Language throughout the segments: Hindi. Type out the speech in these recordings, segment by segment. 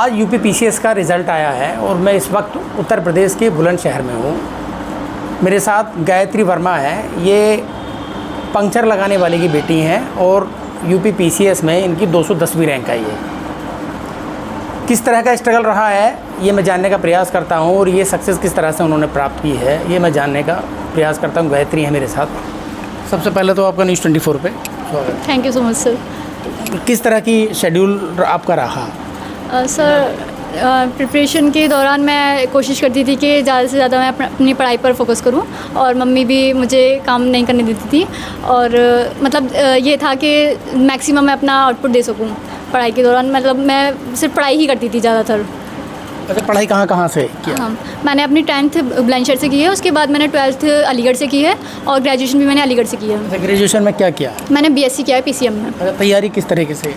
आज यूपी पीसीएस का रिज़ल्ट आया है और मैं इस वक्त उत्तर प्रदेश के बुलंदशहर में हूँ। मेरे साथ गायत्री वर्मा है, ये पंक्चर लगाने वाले की बेटी हैं और यूपी पीसीएस में इनकी 210वीं रैंक आई है। किस तरह का स्ट्रगल रहा है ये मैं जानने का प्रयास करता हूँ और ये सक्सेस किस तरह से उन्होंने प्राप्त की है ये मैं जानने का प्रयास करता हूँ। गायत्री है मेरे साथ। सबसे पहले तो आपका न्यूज़ 24 पे स्वागत। Thank you so much sir. किस तरह की शेड्यूल आपका रहा? सर प्रिपरेशन के दौरान मैं कोशिश करती थी कि ज़्यादा से ज़्यादा मैं अपनी पढ़ाई पर फोकस करूं और मम्मी भी मुझे काम नहीं करने देती थी और मतलब ये था कि मैक्सिमम मैं अपना आउटपुट दे सकूं पढ़ाई के दौरान। मतलब मैं सिर्फ पढ़ाई ही करती थी ज़्यादातर। अच्छा, पढ़ाई कहाँ से किया? हाँ, मैंने अपनी 10th बुलंदशहर से की है, उसके बाद मैंने 12th अलीगढ़ से की है और ग्रेजुएशन भी मैंने अलीगढ़ से की है। अच्छा, ग्रेजुएशन में क्या किया? मैंने BSc किया है PCM में। अच्छा, तैयारी किस तरीके से?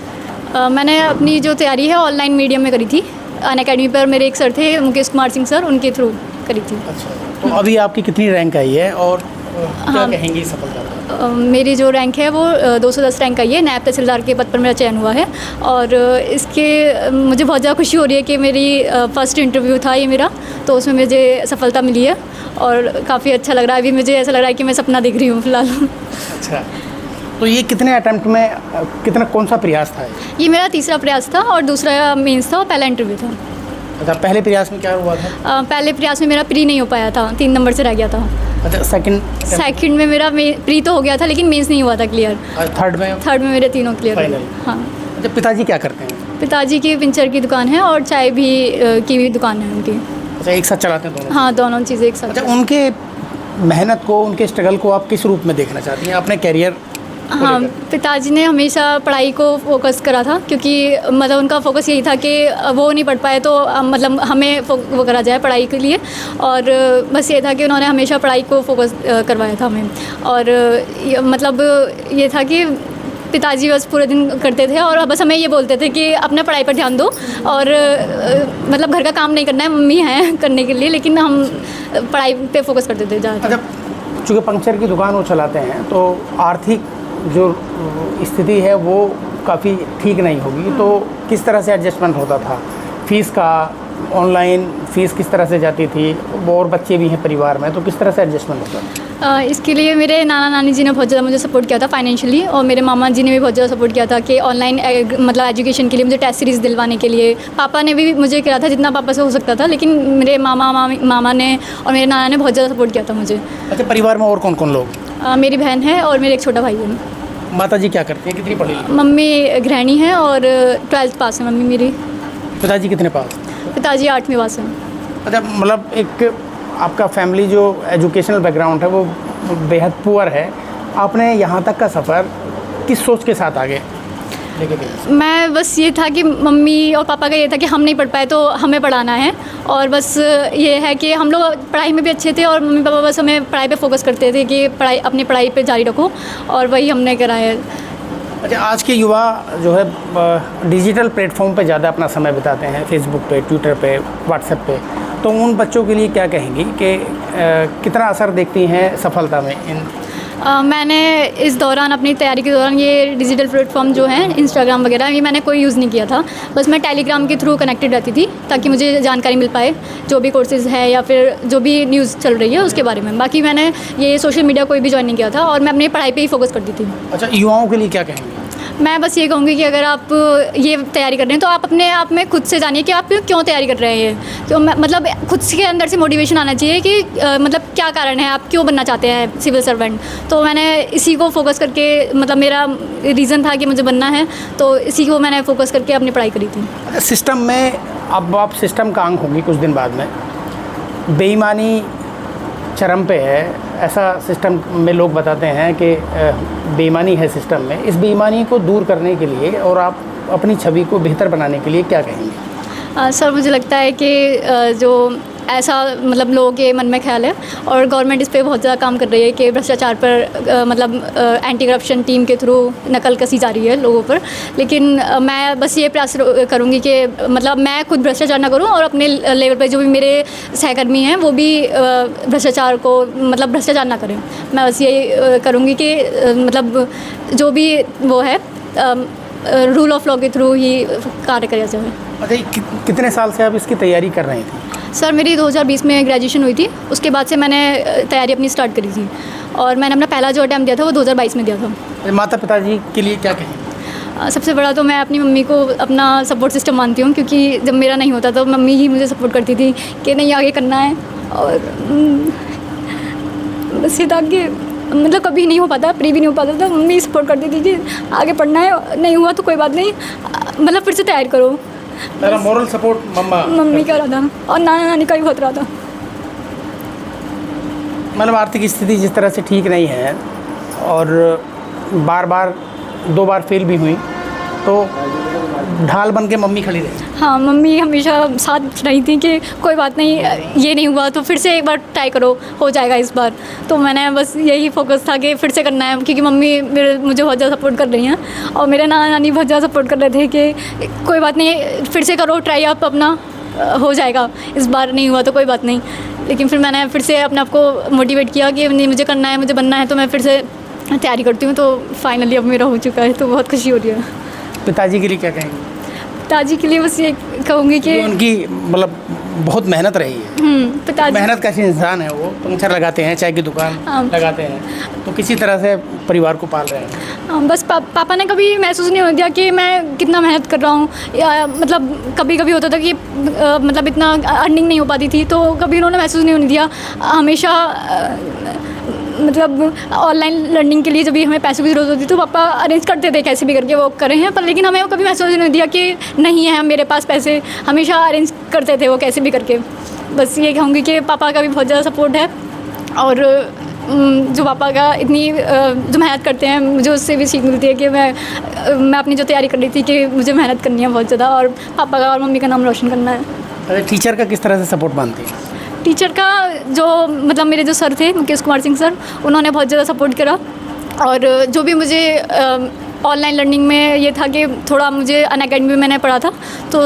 मैंने अपनी जो तैयारी है ऑनलाइन मीडियम में करी थी। अनअकैडमी पर मेरे एक सर थे मुकेश कुमार सिंह सर, उनके थ्रू करी थी। अच्छा, तो अभी आपकी कितनी रैंक आई है और क्या कहेंगी सफलता पर? मेरी जो रैंक है वो 210 रैंक आई है। नायब तहसीलदार के पद पर मेरा चयन हुआ है और इसके मुझे बहुत ज़्यादा खुशी हो रही है कि मेरी फर्स्ट इंटरव्यू था ये मेरा, तो उसमें मुझे सफलता मिली है और काफ़ी अच्छा लग रहा है। अभी मुझे ऐसा लग रहा है कि मैं सपना देख रही हूँ फ़िलहाल। अच्छा, तो ये कितने अटेम्प्ट में कौन सा प्रयास था? ये मेरा तीसरा प्रयास था और दूसरा मेंस था और पहला इंटरव्यू था। अच्छा, पहले प्रयास में क्या हुआ था? पहले प्रयास में मेरा प्री नहीं हो पाया था, 3 नंबर से रह गया था। अच्छा, सेकंड में मेरा प्री तो हो गया था लेकिन मेंस नहीं हुआ था क्लियर। थर्ड में मेरे तीनों क्लियर हो गए। हाँ। अच्छा, पिताजी क्या करते हैं? पिताजी की पिंचर की दुकान है और चाय भी की भी दुकान है उनकी। अच्छा, एक साथ चलाते हैं दोनों? हाँ, दोनों चीज़ें एक साथ। अच्छा, उनके मेहनत को, उनके स्ट्रगल को आप किस रूप में देखना चाहती हैं अपने कैरियर? हाँ, पिताजी ने हमेशा पढ़ाई को फोकस करा था क्योंकि मतलब उनका फोकस यही था कि वो नहीं पढ़ पाए तो मतलब हमें वो करा जाए पढ़ाई के लिए, और बस ये था कि उन्होंने हमेशा पढ़ाई को फोकस करवाया था हमें। और मतलब ये था कि पिताजी बस पूरे दिन करते थे और बस हमें ये बोलते थे कि अपने पढ़ाई पर ध्यान दो और मतलब घर का काम नहीं करना है, मम्मी हैं करने के लिए, लेकिन हम पढ़ाई पे फोकस करते थे ज़्यादा। अच्छा, चूँकि पंक्चर की दुकान वो चलाते हैं तो आर्थिक जो स्थिति है वो काफ़ी ठीक नहीं होगी, तो किस तरह से एडजस्टमेंट होता था? फीस का, ऑनलाइन फ़ीस किस तरह से जाती थी? और बच्चे भी हैं परिवार में, तो किस तरह से एडजस्टमेंट होता था? इसके लिए मेरे नाना नानी जी ने बहुत ज़्यादा मुझे सपोर्ट किया था फाइनेंशियली, और मेरे मामा जी ने भी बहुत ज़्यादा सपोर्ट किया था कि ऑनलाइन मतलब एजुकेशन के लिए मुझे टेस्ट सीरीज़ दिलवाने के लिए। पापा ने भी मुझे किया था जितना पापा से हो सकता था, लेकिन मेरे मामा ने और मेरे नाना ने बहुत ज़्यादा सपोर्ट किया था मुझे। अच्छा, परिवार में और कौन कौन लोग? मेरी बहन है और मेरे एक छोटा भाई है। माता जी क्या करती हैं, कितनी पढ़ी? मम्मी गृहिणी है और 12th पास है मम्मी मेरी। पिताजी कितने पास? पिताजी 8वीं पास है। अच्छा, मतलब एक आपका फैमिली जो एजुकेशनल बैकग्राउंड है वो बेहद पुअर है। आपने यहाँ तक का सफ़र किस सोच के साथ आगे लेके गए? मैं बस ये था कि मम्मी और पापा का ये था कि हम नहीं पढ़ पाए तो हमें पढ़ाना है, और बस ये है कि हम लोग पढ़ाई में भी अच्छे थे और मम्मी पापा बस हमें पढ़ाई पे फोकस करते थे कि अपनी पढ़ाई पे जारी रखो, और वही हमने करा है। अच्छा, आज के युवा जो है डिजिटल प्लेटफॉर्म पे ज़्यादा अपना समय बिताते हैं, फेसबुक पे, ट्विटर पे, व्हाट्सएप पे, तो उन बच्चों के लिए क्या कहेंगी कि कितना असर देखती हैं सफलता में इन? मैंने इस दौरान अपनी तैयारी के दौरान ये डिजिटल प्लेटफॉर्म जो हैं इंस्टाग्राम वगैरह, ये मैंने कोई यूज़ नहीं किया था। बस मैं टेलीग्राम के थ्रू कनेक्टेड रहती थी ताकि मुझे जानकारी मिल पाए जो भी कोर्सेज़ है या फिर जो भी न्यूज़ चल रही है उसके बारे में। बाकी मैंने ये सोशल मीडिया कोई भी ज्वाइन नहीं किया था और मैं अपनी पढ़ाई पर ही फोकस करती थी। अच्छा, युवाओं के लिए क्या कहेंगे? मैं बस ये कहूँगी कि अगर आप ये तैयारी कर रहे हैं तो आप अपने आप में खुद से जानिए कि आप क्यों तैयारी कर रहे हैं। तो मतलब खुद के अंदर से मोटिवेशन आना चाहिए कि मतलब क्या कारण है, आप क्यों बनना चाहते हैं सिविल सर्वेंट। तो मैंने इसी को फोकस करके, मतलब मेरा रीज़न था कि मुझे बनना है, तो इसी को मैंने फोकस करके अपनी पढ़ाई करी थी। अच्छा, सिस्टम में अब आप सिस्टम का अंग होंगी कुछ दिन बाद में। बेईमानी चरम पे है, ऐसा सिस्टम में लोग बताते हैं कि बेईमानी है सिस्टम में। इस बेईमानी को दूर करने के लिए और आप अपनी छवि को बेहतर बनाने के लिए क्या कहेंगे? सर, मुझे लगता है कि जो ऐसा मतलब लोगों के मन में ख्याल है और गवर्नमेंट इस पे बहुत ज़्यादा काम कर रही है कि भ्रष्टाचार पर मतलब एंटी करप्शन टीम के थ्रू नकल कसी जा रही है लोगों पर। लेकिन मैं बस ये प्रयास करूँगी कि मतलब मैं खुद भ्रष्टाचार ना करूँ और अपने लेवल पर जो भी मेरे सहकर्मी हैं वो भी भ्रष्टाचार को मतलब भ्रष्टाचार ना करें। मैं बस ये करूँगी कि मतलब जो भी वो है रूल ऑफ लॉ के थ्रू ही कार्य किया जाए। अच्छा, कितने साल से आप इसकी तैयारी कर रहे थे? सर मेरी 2020 में ग्रेजुएशन हुई थी, उसके बाद से मैंने तैयारी अपनी स्टार्ट करी थी और मैंने अपना पहला जो अटैम्प्ट दिया था वो 2022 में दिया था। माता पिताजी के लिए क्या कहें? सबसे बड़ा तो मैं अपनी मम्मी को अपना सपोर्ट सिस्टम मानती हूँ, क्योंकि जब मेरा नहीं होता तो मम्मी ही मुझे सपोर्ट करती थी कि नहीं आगे करना है। और बस ये था कि मतलब कभी नहीं हो पाता, प्री भी नहीं हो पाता था, मम्मी सपोर्ट करती थी कि आगे पढ़ना है, नहीं हुआ तो कोई बात नहीं, मतलब फिर से तैयारी करो। मेरा मोरल सपोर्ट मम्मी का रहा था और नाना नानी का भी बहुत रहा था। मतलब आर्थिक स्थिति जिस तरह से ठीक नहीं है और बार 2 बार फेल भी हुई, तो ढाल बन के मम्मी खड़ी रही। हाँ, मम्मी हमेशा साथ रही थी कि कोई बात नहीं, ये नहीं हुआ तो फिर से एक बार ट्राई करो, हो जाएगा इस बार। तो मैंने बस यही फोकस था कि फिर से करना है, क्योंकि मम्मी मुझे बहुत ज़्यादा सपोर्ट कर रही हैं और मेरे नाना नानी बहुत ज़्यादा सपोर्ट कर रहे थे कि कोई बात नहीं, फिर से करो ट्राई, आप अपना हो जाएगा, इस बार नहीं हुआ तो कोई बात नहीं। लेकिन फिर मैंने फिर से अपने आप को मोटिवेट किया कि नहीं, मुझे करना है, मुझे बनना है, तो मैं फिर से तैयारी करती हूँ। तो फाइनली अब मेरा हो चुका है, तो बहुत खुशी हो रही है। पिताजी के लिए क्या कहेंगे? पिताजी के लिए बस ये कहूँगी कि उनकी मतलब बहुत मेहनत रही है। पिताजी मेहनत का इंसान है, वो पंक्चर लगाते हैं, चाय की दुकान लगाते हैं, तो किसी तरह से परिवार को पाल रहे हैं। बस पापा ने कभी महसूस नहीं होने दिया कि मैं कितना मेहनत कर रहा हूँ, या मतलब कभी कभी होता था कि मतलब इतना अर्निंग नहीं हो पाती थी, तो कभी उन्होंने महसूस नहीं होने दिया। हमेशा मतलब ऑनलाइन लर्निंग के लिए जब भी हमें पैसों की ज़रूरत होती तो पापा अरेंज करते थे कैसे भी करके, वो करे हैं, पर लेकिन हमें कभी महसूस नहीं दिया कि नहीं है मेरे पास पैसे, हमेशा अरेंज करते थे वो कैसे भी करके। बस ये कहूँगी कि पापा का भी बहुत ज़्यादा सपोर्ट है और जो पापा का इतनी जो मेहनत करते हैं, मुझे उससे भी सीख मिलती है कि मैं अपनी जो तैयारी कर रही थी कि मुझे मेहनत करनी है बहुत ज़्यादा और पापा का और मम्मी का नाम रोशन करना है। टीचर का किस तरह से सपोर्ट मानती है? टीचर का जो मतलब मेरे जो सर थे मुकेश कुमार सिंह सर, उन्होंने बहुत ज़्यादा सपोर्ट करा और जो भी मुझे ऑनलाइन लर्निंग में ये था कि थोड़ा मुझे अनअकैडमी में मैंने पढ़ा था, तो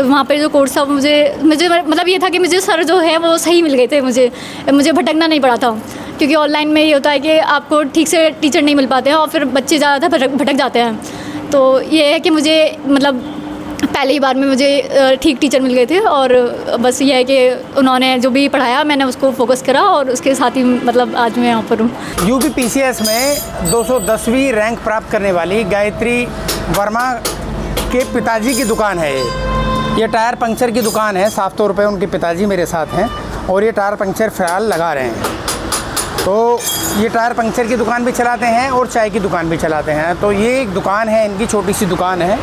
वहाँ पर जो कोर्स था मुझे मतलब ये था कि मुझे सर जो है वो सही मिल गए थे, मुझे भटकना नहीं पड़ा था, क्योंकि ऑनलाइन में ये होता है कि आपको ठीक से टीचर नहीं मिल पाते हैं और फिर बच्चे ज़्यादा भटक जाते हैं। तो ये है कि मुझे मतलब पहले ही बार में मुझे ठीक टीचर मिल गए थे और बस ये है कि उन्होंने जो भी पढ़ाया मैंने उसको फोकस करा और उसके साथ ही मतलब आज मैं यहाँ पर हूँ। यूपी पीसीएस में 210वीं रैंक प्राप्त करने वाली गायत्री वर्मा के पिताजी की दुकान है ये टायर पंक्चर की दुकान है। साफ तौर पे उनके पिताजी मेरे साथ हैं और ये टायर पंक्चर फ़िलहाल लगा रहे हैं। तो ये टायर पंक्चर की दुकान भी चलाते हैं और चाय की दुकान भी चलाते हैं। तो ये एक दुकान है, इनकी छोटी सी दुकान है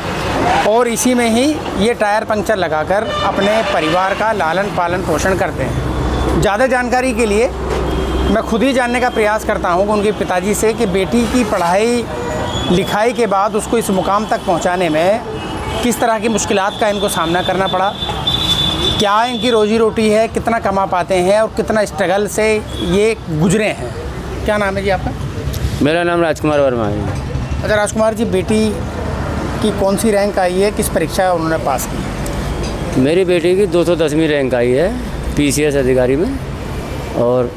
और इसी में ही ये टायर पंक्चर लगाकर अपने परिवार का लालन पालन पोषण करते हैं। ज़्यादा जानकारी के लिए मैं खुद ही जानने का प्रयास करता हूँ उनके पिताजी से कि बेटी की पढ़ाई लिखाई के बाद उसको इस मुकाम तक पहुँचाने में किस तरह की मुश्किलात का इनको सामना करना पड़ा, क्या इनकी रोजी रोटी है, कितना कमा पाते हैं और कितना स्ट्रगल से ये गुजरे हैं। क्या नाम है जी आपका? मेरा नाम राजकुमार वर्मा है। अच्छा राजकुमार जी, बेटी की कौन सी रैंक आई है, किस परीक्षा उन्होंने पास की? मेरी बेटी की 210वीं रैंक आई है पीसीएस अधिकारी में और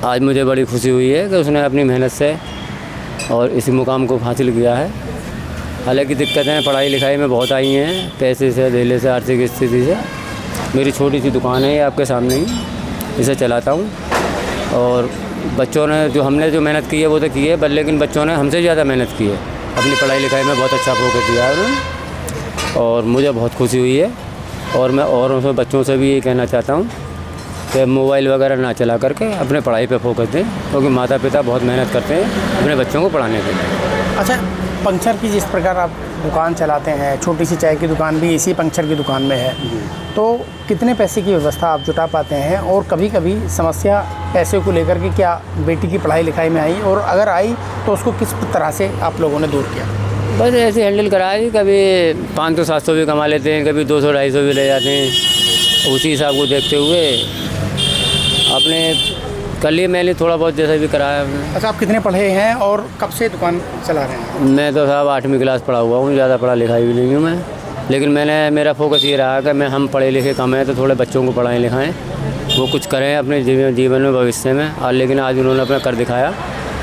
आज मुझे बड़ी खुशी हुई है कि उसने अपनी मेहनत से और इसी मुकाम को हासिल किया है। हालांकि दिक्कतें पढ़ाई लिखाई में बहुत आई हैं, पैसे से, धेले से, आर्थिक स्थिति से। मेरी छोटी सी दुकान है, ये आपके सामने ही इसे चलाता हूँ और बच्चों ने जो हमने जो मेहनत की है वो तो की है, बट लेकिन बच्चों ने हमसे ज़्यादा मेहनत की है, अपनी पढ़ाई लिखाई में बहुत अच्छा फोकस दिया है उन्होंने और मुझे बहुत खुशी हुई है। और मैं औरों से बच्चों से भी ये कहना चाहता हूँ कि मोबाइल वगैरह ना चला करके अपने पढ़ाई पे फोकस दें, क्योंकि माता पिता बहुत मेहनत करते हैं अपने बच्चों को पढ़ाने के लिए। अच्छा, पंक्चर की जिस प्रकार आप दुकान चलाते हैं, छोटी सी चाय की दुकान भी इसी पंक्चर की दुकान में है, तो कितने पैसे की व्यवस्था आप जुटा पाते हैं और कभी कभी समस्या पैसे को लेकर के क्या बेटी की पढ़ाई लिखाई में आई और अगर आई तो उसको किस तरह से आप लोगों ने दूर किया? बस ऐसे हैंडल करा है, कभी 500-700 भी कमा लेते हैं, कभी 200-250 भी ले जाते हैं। उसी हिसाब को देखते हुए अपने कल ही मैंने थोड़ा बहुत जैसा भी कराया। अच्छा, आप कितने पढ़े हैं और कब से दुकान चला रहे हैं? मैं तो साहब 8वीं क्लास पढ़ा हुआ हूँ, ज़्यादा पढ़ा लिखा भी नहीं हूँ मैं, लेकिन मेरा फोकस ये रहा कि हम पढ़े लिखे कम हैं तो थोड़े बच्चों को पढ़ाएं लिखाएं, वो कुछ करें अपने जीवन में भविष्य में। और लेकिन आज उन्होंने अपना कर दिखाया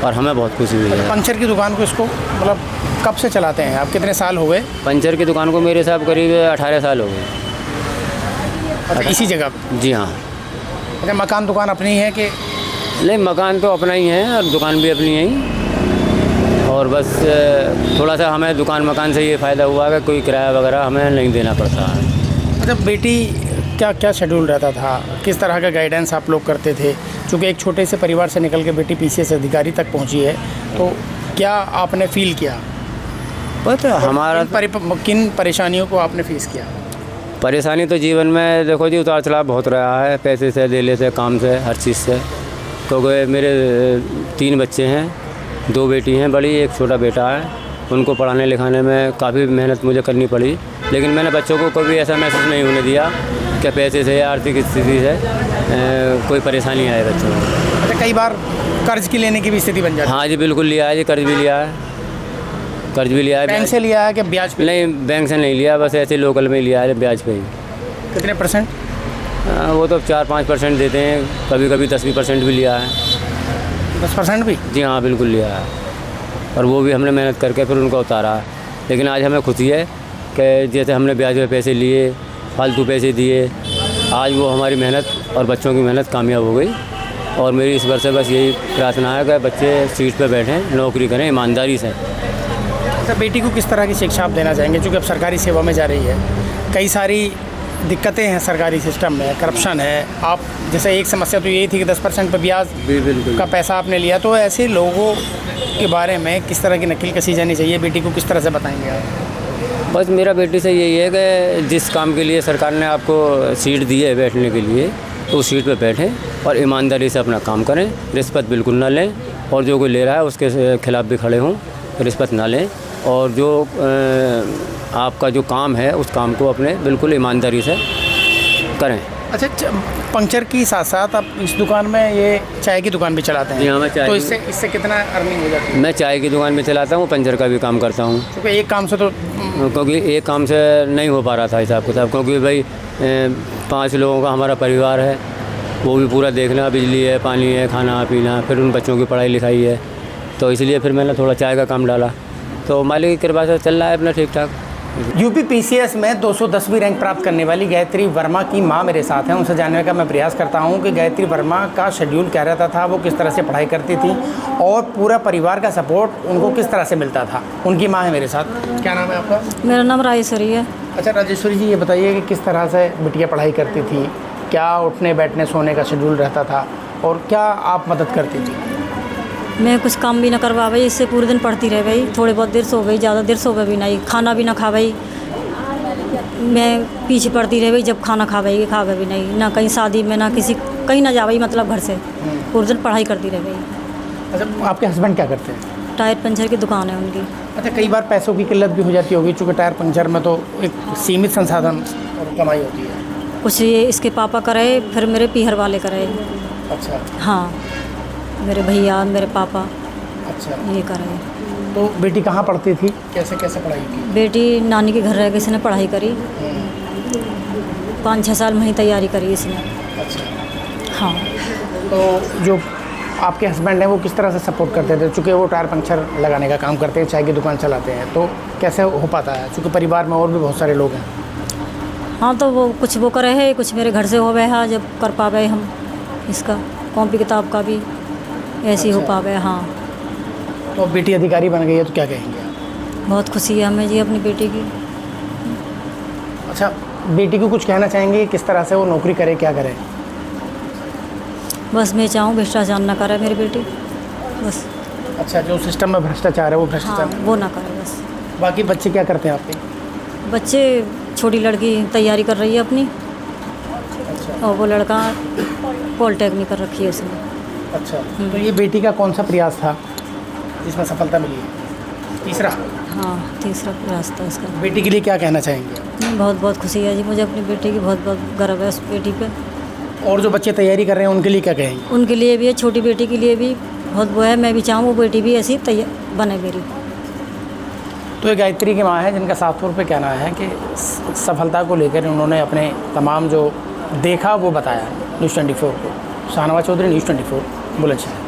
और हमें बहुत खुशी हुई है। पंक्चर की दुकान को इसको मतलब कब से चलाते हैं आप, कितने साल हो गए? पंचर की दुकान को मेरे साहब करीब 18 साल हो गए। अच्छा, इसी जगह पे? जी हाँ। अच्छा, मकान दुकान अपनी है कि? नहीं, मकान तो अपना ही है और दुकान भी अपनी है ही। और बस थोड़ा सा हमें दुकान मकान से ये फ़ायदा हुआ कि कोई किराया वगैरह हमें नहीं देना पड़ता है। अच्छा, बेटी क्या क्या शेड्यूल रहता था, किस तरह का गाइडेंस आप लोग करते थे? क्योंकि एक छोटे से परिवार से निकल के बेटी पीसीएस अधिकारी तक पहुंची है, तो क्या आपने फील किया? बस हमारा किन परेशानियों को आपने फेस किया? परेशानी तो जीवन में देखो जी, उतार चढ़ाव बहुत रहा है, पैसे से, दिले से, काम से, हर चीज़ से। क्योंकि मेरे 3 बच्चे हैं, 2 बेटी हैं बड़ी, एक छोटा बेटा है। उनको पढ़ाने लिखाने में काफ़ी मेहनत मुझे करनी पड़ी, लेकिन मैंने बच्चों को कभी ऐसा महसूस नहीं होने दिया कि पैसे से या आर्थिक स्थिति से कोई परेशानी आए बच्चों को। अच्छा, कई बार कर्ज की लेने की भी स्थिति बन जाती है? हाँ जी, बिल्कुल लिया है जी, कर्ज भी लिया है। कर्ज भी लिया है। बैंक से लिया है कि ब्याज पे? नहीं, बैंक से नहीं लिया, बस ऐसे लोकल में लिया है, ब्याज पे ही। कितने %? वो तो 4-5% देते हैं, कभी कभी 10% भी लिया है। 10% भी? जी हाँ, बिल्कुल लिया है। और वो भी हमने मेहनत करके फिर उनको उतारा है। लेकिन आज हमें खुशी है कि जैसे हमने ब्याज पे पैसे लिए, फालतू पैसे दिए, आज वो हमारी मेहनत और बच्चों की मेहनत कामयाब हो गई। और मेरी इस बार से बस यही प्रार्थना है कि बच्चे सीट पे बैठें, नौकरी करें ईमानदारी से। तो बेटी को किस तरह की शिक्षा आप देना चाहेंगे, क्योंकि अब सरकारी सेवा में जा रही है, कई सारी दिक्कतें हैं सरकारी सिस्टम में, करप्शन है। आप जैसे एक समस्या तो यही थी कि 10% पर ब्याज का पैसा आपने लिया, तो ऐसे लोगों के बारे में किस तरह की नकील कसी जानी चाहिए, बेटी को किस तरह से बताएंगे आप? बस मेरा बेटी से यही है कि जिस काम के लिए सरकार ने आपको सीट दी है बैठने के लिए, तो उस सीट पे बैठें और ईमानदारी से अपना काम करें, रिश्वत बिल्कुल ना लें, और जो कोई ले रहा है उसके खिलाफ़ भी खड़े हों, रिश्वत ना लें, और जो आपका जो काम है उस काम को अपने बिल्कुल ईमानदारी से करें। अच्छा, पंक्चर की साथ साथ आप इस दुकान में ये चाय की दुकान भी चलाते हैं? जी हाँ, मैं चाय तो इससे कितना अर्निंग हो जाती है? मैं चाय की दुकान भी चलाता हूँ, पंचर का भी काम करता हूँ। क्योंकि एक काम से तो क्योंकि एक काम से नहीं हो पा रहा था हिसाब किताब, क्योंकि भाई 5 लोगों का हमारा परिवार है, वो भी पूरा देखना, बिजली है, पानी है, खाना पीना, फिर उन बच्चों की पढ़ाई लिखाई है, तो इसलिए फिर मैंने थोड़ा चाय का काम डाला, तो मालिक की कृपा से चल रहा है अपना ठीक ठाक। यूपी पीसीएस में 210वीं रैंक प्राप्त करने वाली गायत्री वर्मा की मां मेरे साथ हैं। उनसे जानने का मैं प्रयास करता हूं कि गायत्री वर्मा का शेड्यूल क्या रहता था, वो किस तरह से पढ़ाई करती थी और पूरा परिवार का सपोर्ट उनको किस तरह से मिलता था। उनकी मां है मेरे साथ। क्या नाम है आपका? मेरा नाम राजेश्वरी है। अच्छा राजेश्वरी जी, ये बताइए कि किस तरह से बिटिया पढ़ाई करती थी, क्या उठने बैठने सोने का शेड्यूल रहता था और क्या आप मदद करती थी? मैं कुछ काम भी ना करवा भाई, इससे पूरे दिन पढ़ती रह भाई, थोड़े बहुत देर सो गई, ज़्यादा देर सो गई भी नहीं, खाना भी ना खा भाई, मैं पीछे पड़ती रह भाई, जब खाना खा गई भी नहीं, ना कहीं शादी में ना किसी कहीं ना जा भाई, मतलब घर से पूरे दिन पढ़ाई करती रह भाई। अच्छा, आपके हस्बैंड क्या करते हैं? टायर पंचर की दुकान है उनकी। अच्छा, कई बार पैसों की किल्लत भी हो जाती होगी, चूँकि टायर पंचर में तो एक सीमित संसाधन और कमाई होती है। कुछ ये इसके पापा करे, फिर मेरे पीहर वाले करे। अच्छा। हाँ, मेरे भैया, मेरे पापा। अच्छा, ये करे। तो बेटी कहाँ पढ़ती थी, कैसे कैसे पढ़ाई की? बेटी नानी के घर रह के इसने पढ़ाई करी, 5-6 साल में ही तैयारी करी इसने। अच्छा। हाँ। तो जो आपके हस्बैंड हैं वो किस तरह से सपोर्ट करते थे, चूँकि वो टायर पंक्चर लगाने का काम करते हैं, चाय की दुकान चलाते हैं, तो कैसे हो पाता है, चूँकि परिवार में और भी बहुत सारे लोग हैं? हाँ, तो वो कुछ वो करे है, कुछ मेरे घर से हो गए है, जब कर पावे हम इसका कॉपी किताब का भी ऐसे हो पावे। हाँ। तो बेटी अधिकारी बन गई है तो क्या कहेंगे आप? बहुत खुशी है हमें जी अपनी बेटी की। अच्छा, बेटी को कुछ कहना चाहेंगे किस तरह से वो नौकरी करे, क्या करे? बस मैं चाहूँ भ्रष्टाचार ना करे मेरी बेटी, बस। अच्छा, जो सिस्टम में भ्रष्टाचार है वो भ्रष्टाचार हाँ, वो ना करे बस। बाकी बच्चे क्या करते हैं आपके? बच्चे, छोटी लड़की तैयारी कर रही है अपनी। अच्छा। और वो लड़का पॉलिटेक्निक कर रखी है उसने। अच्छा, तो ये बेटी का कौन सा प्रयास था जिसमें सफलता मिली है? तीसरा? हाँ, तीसरा रास्ता इसका। बेटी के लिए क्या कहना चाहेंगे? बहुत बहुत खुशी है जी मुझे अपनी बेटी की, बहुत बहुत गर्व है उस बेटी पे। और जो बच्चे तैयारी कर रहे हैं उनके लिए क्या कहेंगे? उनके लिए भी है, छोटी बेटी के लिए भी बहुत वो है, मैं भी चाहूँ वो बेटी भी ऐसी तैयार बने मेरी। तो ये गायत्री की माँ है जिनका साफ तौर पे कहना है कि सफलता को लेकर उन्होंने अपने तमाम जो देखा वो बताया न्यूज़ 24 को। शाहनवाज चौधरी, न्यूज़ 24, बुलंदशहर।